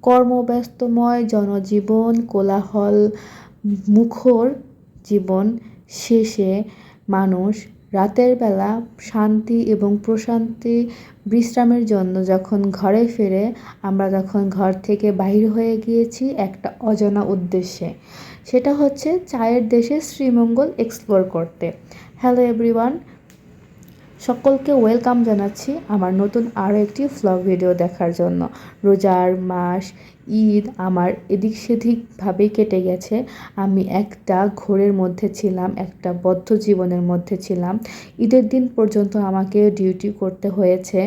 কর্মব্যস্তময় জনজীবন, কোলাহল মুখর জীবন শেষে মানুষ রাতের বেলা শান্তি এবং প্রশান্তি বিশ্রামের জন্য যখন ঘরে ফেরে, আমরা তখন ঘর থেকে বাহির হয়ে গিয়েছি একটা অজানা উদ্দেশ্যে। সেটা হচ্ছে চায়ের দেশে শ্রীমঙ্গল এক্সপ্লোর করতে। হ্যালো এভরিওয়ান, সকলকে ওয়েলকাম জানাচ্ছি আমার নতুন আরও একটি ভ্লগ ভিডিও দেখার জন্য। রোজার মাস, ঈদ আমার এদিক সেদিকভাবেই কেটে গেছে। আমি একটা ঘোরের মধ্যে ছিলাম, একটা বদ্ধ জীবনের মধ্যে ছিলাম। ঈদের দিন পর্যন্ত আমাকে ডিউটি করতে হয়েছে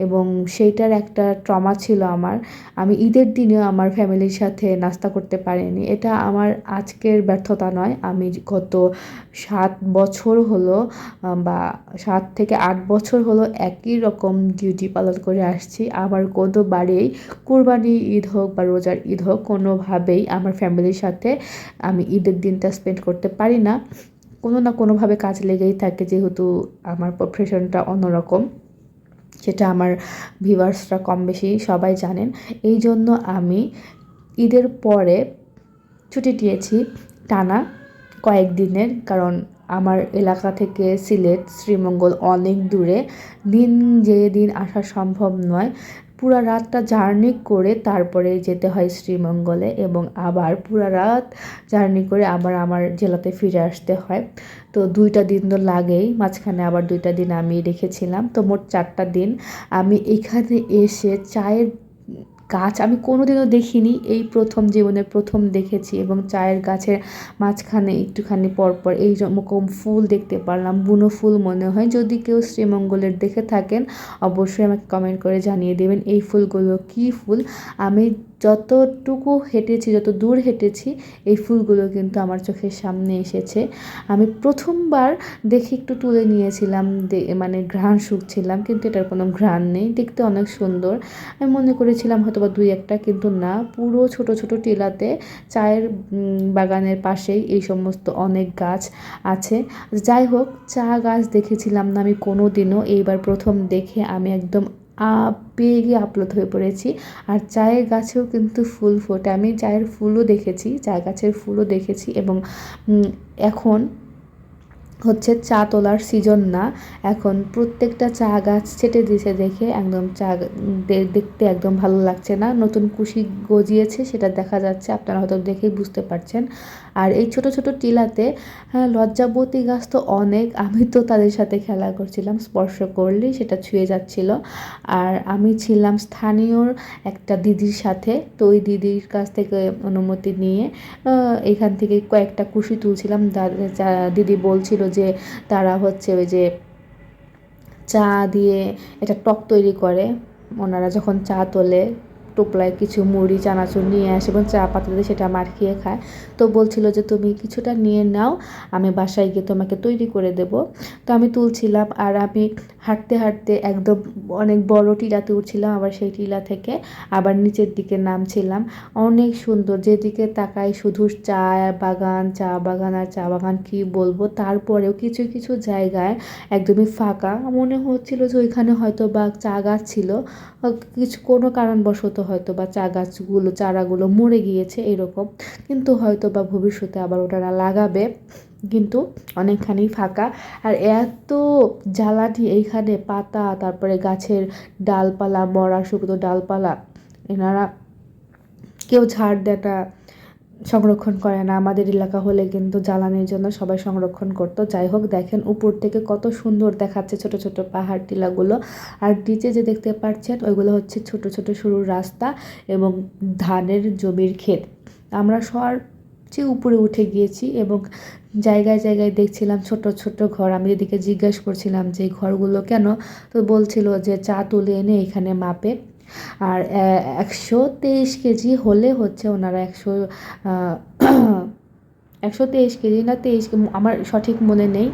এবং সেইটার একটা ট্রমা ছিল আমার। আমি ঈদের দিনেও আমার ফ্যামিলির সাথে নাস্তা করতে পারিনি। এটা আমার আজকের ব্যর্থতা নয়, আমি গত 7 বছর হলো বা 7 থেকে 8 বছর হলো একই রকম ডিউটি পালন করে আসছি। আবার কোনোবারেই কুরবানি ঈদ হোক বা রোজার ঈদ হোক, কোনোভাবেই আমার ফ্যামিলির সাথে আমি ঈদের দিনটা স্পেন্ড করতে পারি না। কোনো না কোনোভাবে কাজ লেগেই থাকে, যেহেতু আমার প্রফেশনটা অন্যরকম। সেটা আমার ভিউয়ার্সরা কম বেশি সবাই জানেন। এই জন্য আমি ঈদের পরে ছুটি নিয়েছি টানা কয়েকদিনের, কারণ আমার এলাকা থেকে সিলেট শ্রীমঙ্গল অনেক দূরে। দিন যেয়ে দিন আসা সম্ভব নয়। পুরা রাতটা জার্নি করে তারপরে যেতে হয় শ্রীমঙ্গলে এবং আবার পুরা রাত জার্নি করে আবার আমার জেলাতে ফিরে আসতে হয়। তো 2টা দিন তো লাগেই, মাঝখানে আবার 2টা দিন আমি রেখেছিলাম। তো মোট 4টা দিন আমি এখানে এসে চায়ের গাছ আমি কোনোদিনও দেখিনি, এই প্রথম জীবনে প্রথম দেখেছি। এবং চায়ের গাছের মাঝখানে একটুখানি পরপর এই রকম ফুল দেখতে পারলাম, বুনো ফুল মনে হয়। যদি কেউ শ্রীমঙ্গলের দেখে থাকেন অবশ্যই আমাকে কমেন্ট করে জানিয়ে দেবেন এই ফুলগুলো কী ফুল। আমি যতটুকু হেঁটেছি, যত দূর হেঁটেছি, এই ফুলগুলো কিন্তু আমার চোখের সামনে এসেছে। আমি প্রথমবার দেখে একটু তুলে নিয়েছিলাম, মানে ঘ্রাণ শুঁকছিলাম, কিন্তু এটার কোনো ঘ্রাণ নেই। দেখতে অনেক সুন্দর, আমি মনে করেছিলাম হয়তো বা 2-1টা, কিন্তু না, পুরো ছোট ছোট টিলাতে চায়ের বাগানের পাশেই এই সমস্ত অনেক গাছ আছে। যাই হোক, চা গাছ দেখেছিলাম না আমি কোনো দিনও, এইবার প্রথম দেখে আমি একদম পেয়ে গিয়ে আপ্লুত হয়ে পড়েছি। আর চায়ের গাছেও কিন্তু ফুল ফোটে, আমি চায়ের ফুলও দেখেছি, চা গাছের ফুলও দেখেছি। এবং এখন হচ্ছে চা তোলার সিজন না, এখন প্রত্যেকটা চা গাছ ছেটে দিয়েছে দেখে একদম চা দেখতে একদম ভালো লাগছে না। নতুন কুশি গজিয়েছে, সেটা দেখা যাচ্ছে, আপনারা হয়তো দেখেই বুঝতে পারছেন। আর এই ছোট ছোট টিলাতে লজ্জাবতী গাছ তো অনেক, আমি তো তাদের সাথে খেলা করছিলাম, স্পর্শ করলেই সেটা ছুঁয়ে যাচ্ছিল। আর আমি ছিলাম স্থানীয় একটা দিদির সাথে, তো ওই দিদির কাছ থেকে অনুমতি নিয়ে এখান থেকে কয়েকটা কুশি তুলছিলাম। দিদি বলছিল যে তারা হচ্ছে ওই যে চা দিয়ে এটা টক তৈরি করে, ওনারা যখন চা তোলে টোপলায় কিছু মুড়ি চানাচুর নিয়ে আসে এবং চা পাতা দিয়ে সেটা মাখিয়ে খায়। তো বলছিল যে তুমি কিছুটা নিয়ে নাও, আমি বাসায় গিয়ে তোমাকে তৈরি করে দেব। তো আমি তুলছিলাম আর আমি হাঁটতে হাঁটতে একদম অনেক বড় টিলাতে উঠছিলাম, আবার সেই টিলা থেকে আবার নিচের দিকে নামছিলাম। অনেক সুন্দর, যেদিকে তাকাই শুধু চা বাগান, চা বাগান আর চা বাগান, কী বলবো। তারপরেও কিছু কিছু জায়গায় একদমই ফাঁকা, মনে হচ্ছিল যে ওইখানে হয়তো বা চা গাছ ছিল, কিছু কোনো কারণবশত হয়তো বা চা গাছগুলো চারাগুলো মরে গিয়েছে এরকম, কিন্তু হয়তো বা ভবিষ্যতে আবার ওটারা লাগাবে। কিন্তু অনেকখানি ফাঁকা। আর এত জ্বালানি এইখানে, পাতা, তারপরে গাছের ডালপালা, মরা শুকনো ডালপালা, এনারা কেউ ঝাড় দেয় না, সংরক্ষণ করে না। আমাদের এলাকা হলে কিন্তু জ্বালানির জন্য সবাই সংরক্ষণ করতো। যাই হোক, দেখেন উপর থেকে কত সুন্দর দেখাচ্ছে ছোট ছোট পাহাড় টিলাগুলো। আর নিচে যে দেখতে পাচ্ছেন ওইগুলো হচ্ছে ছোট ছোট সরু রাস্তা এবং ধানের জমির ক্ষেত। আমরা সবচেয়ে উপরে উঠে গিয়েছি এবং জায়গায় জায়গায় দেখছিলাম ছোট ছোট ঘর। আমি এদিকে জিজ্ঞাসা করছিলাম যে এই ঘরগুলো কেন, তো বলছিল যে চা তুলে এনে এখানে মাপে। আর 123 কেজি হলে হচ্ছে ওনারা 123 কেজি না 23, আমার সঠিক মনে নেই।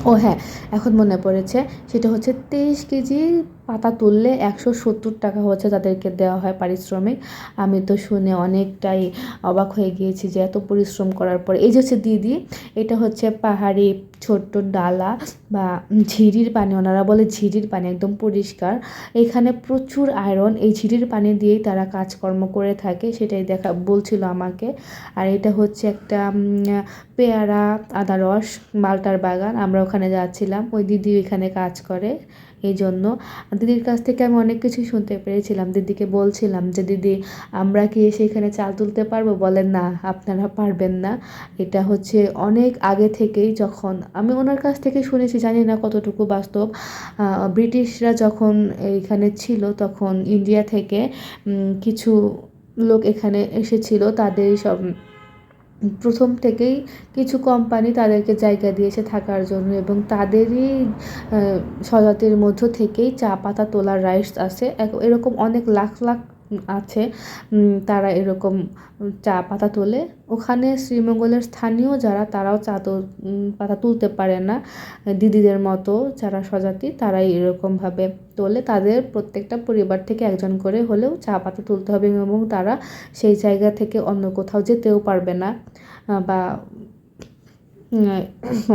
ও হ্যাঁ, এখন মনে পড়েছে, সেটা হচ্ছে 23 কেজি পাতা তুললে 170 টাকা হচ্ছে তাদেরকে দেওয়া হয় পারিশ্রমিক। আমি তো শুনে অনেকটাই অবাক হয়ে গিয়েছি যে এত পরিশ্রম করার পর। এই যে হচ্ছে দিদি, এটা হচ্ছে পাহাড়ি ছোট্ট ডালা বা ঝিরির পানি, ওনারা বলে ঝিরির পানি, একদম পরিষ্কার। এখানে প্রচুর আয়রন, এই ঝিরির পানি দিয়েই তারা কাজকর্ম করে থাকে, সেটাই বলছিল আমাকে। আর এটা হচ্ছে একটা পেয়ারা আনারস মালটার বাগান, আমরা ওখানে যাচ্ছিলাম, ওই দিদি এখানে কাজ করে। এই জন্য দিদির কাছ থেকে আমি অনেক কিছুই শুনতে পেরেছিলাম। দিদিকে বলছিলাম যে দিদি আমরা কি এসে এখানে চাল তুলতে পারবো? বলেন না, আপনারা পারবেন না। এটা হচ্ছে অনেক আগে থেকেই, যখন আমি ওনার কাছ থেকে শুনেছি, জানি না কতটুকু বাস্তব। ব্রিটিশরা যখন এইখানে ছিল তখন ইন্ডিয়া থেকে কিছু লোক এখানে এসেছিল, তাদের সব প্রথম থেকেই কিছু কোম্পানি তাদেরকে জায়গা দিয়েছে থাকার জন্য, এবং তাদেরই স্বজাতির মধ্য থেকেই চা পাতা তোলার রাইটস আছে। এরকম অনেক লাখ লাখ আছে, তারা এরকম চা পাতা তোলে। ওখানে শ্রীমঙ্গলের স্থানীয় যারা, তারাও পাতা তুলতে পারে না। দিদিদের মতো যারা স্বজাতি, তারাই এরকমভাবে তোলে। তাদের প্রত্যেকটা পরিবার থেকে একজন করে হলেও চা পাতা তুলতে হবে, এবং তারা সেই জায়গা থেকে অন্য কোথাও যেতেও পারবে না, বা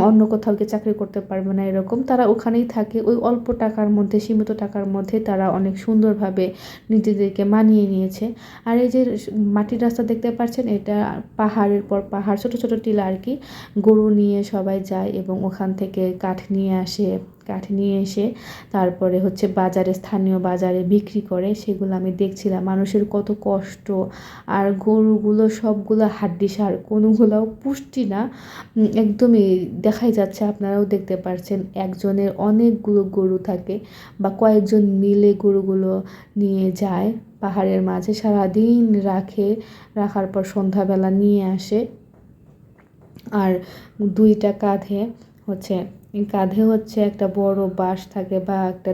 অন্য কোথাও গিয়ে চাকরি করতে পারবে না, এরকম তারা ওখানেই থাকে। ওই অল্প টাকার মধ্যে, সীমিত টাকার মধ্যে তারা অনেক সুন্দরভাবে নিজেদেরকে মানিয়ে নিয়েছে। আর এই যে মাটির রাস্তা দেখতে পাচ্ছেন, এটা পাহাড়ের পর পাহাড়, ছোট ছোট টিলা আর কি। গরু নিয়ে সবাই যায় এবং ওখান থেকে কাঠ নিয়ে আসে, কাঠ নিয়ে এসে তারপরে হচ্ছে বাজারে, স্থানীয় বাজারে বিক্রি করে। সেগুলো আমি দেখছিলাম, মানুষের কত কষ্ট। আর গরুগুলো সবগুলো হাড্ডিসার, কোনোগুলোও পুষ্টি না, একদমই দেখাই যাচ্ছে, আপনারাও দেখতে পাচ্ছেন। একজনের অনেকগুলো গরু থাকে, বা কয়েকজন মিলে গরুগুলো নিয়ে যায় পাহাড়ের মাঝে, সারাদিন রাখার পর সন্ধ্যাবেলা নিয়ে আসে। আর কাঁধে হচ্ছে একটা বড় বাঁশ থাকে, বা একটা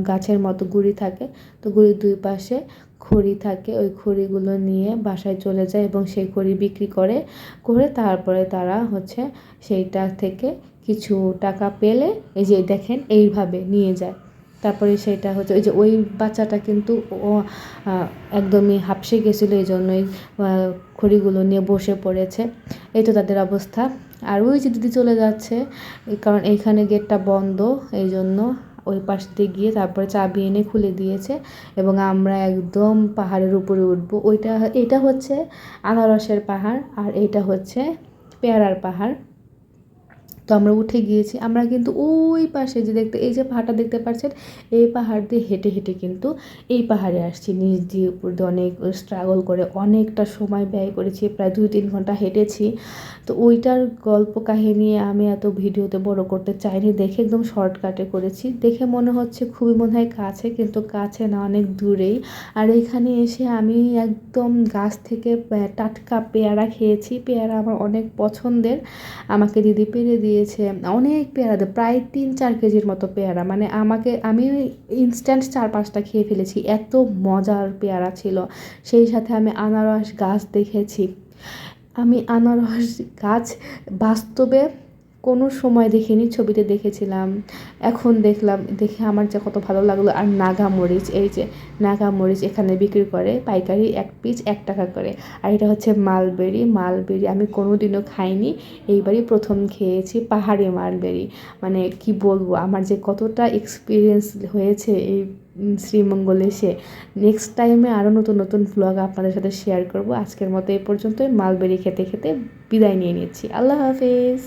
গাছের মতো গুঁড়ি থাকে। তো গুঁড়ির দুই পাশে খড়ি থাকে, ওই খড়িগুলো নিয়ে বাসায় চলে যায় এবং সেই খড়ি বিক্রি করে তারপরে তারা হচ্ছে সেইটা থেকে কিছু টাকা পেলে, এই যে দেখেন এইভাবে নিয়ে যায়। তারপরে সেটা হচ্ছে ওই যে ওই বাচ্চাটা কিন্তু ও একদমই হাঁপসে গেছিলো, এই জন্যই খড়িগুলো নিয়ে বসে পড়েছে। এই তো তাদের অবস্থা। আর ওই যে দিদি চলে যাচ্ছে, কারণ এইখানে গেটটা বন্ধ, এই জন্য ওই পাশ দিয়ে গিয়ে তারপরে চাবি এনে খুলে দিয়েছে, এবং আমরা একদম পাহাড়ের উপরে উঠবো। এটা হচ্ছে আনারসের পাহাড়, আর এটা হচ্ছে পেয়ারার পাহাড়। তো আমরা উঠে গিয়েছি। আমরা কিন্তু ওই পাশে যে এই যে পাহাড়টা দেখতে পাচ্ছেন, এই পাহাড় দিয়ে হেঁটে হেঁটে কিন্তু এই পাহাড়ে আসছি, নিচ দিয়ে উপর দিয়ে অনেক স্ট্রাগল করে, অনেকটা সময় ব্যয় করেছি, প্রায় 2-3 ঘন্টা হেঁটেছি। তো ওইটার গল্প কাহিনী আমি এত ভিডিওতে বড় করতে চাইনি, দেখে একদম শর্টকাটে করেছি। দেখে মনে হচ্ছে খুবই মনে হয় কাছে, কিন্তু কাছে না, অনেক দূরেই। আর এখানে এসে আমি একদম গাছ থেকে টাটকা পেয়ারা খেয়েছি। পেয়ারা আমার অনেক পছন্দের, আমাকে দিদি পেড়ে দিয়েছে অনেক পেয়ারা, প্রায় 3-4 কেজির মতো পেয়ারা। মানে আমি ইনস্ট্যান্ট 4-5টা খেয়ে ফেলেছি, এত মজার পেয়ারা ছিল। সেই সাথে আমি আনারস গাছ দেখেছি। আমি আনারস গাছ বাস্তবে কোনো সময় দেখিনি, ছবিতে দেখেছিলাম, এখন দেখলাম, দেখে আমার যে কত ভালো লাগলো। আর নাগামরিচ, এই যে নাগামরিচ এখানে বিক্রি করে পাইকারি, 1 পিস 1 টাকা করে। আর এটা হচ্ছে মালবেরি আমি কোনোদিনও খাইনি, এইবারই প্রথম খেয়েছি পাহাড়ি মালবেরি। মানে কি বলবো, আমার যে কতটা এক্সপিরিয়েন্স হয়েছে এই শ্রীমঙ্গলে এসে। নেক্সট টাইমে আরও নতুন নতুন ভ্লগ আপনাদের সাথে শেয়ার করব। আজকের মতো এই পর্যন্তই, মালবেরি খেতে খেতে বিদায় নিয়ে নিচ্ছি। আল্লাহ হাফেজ।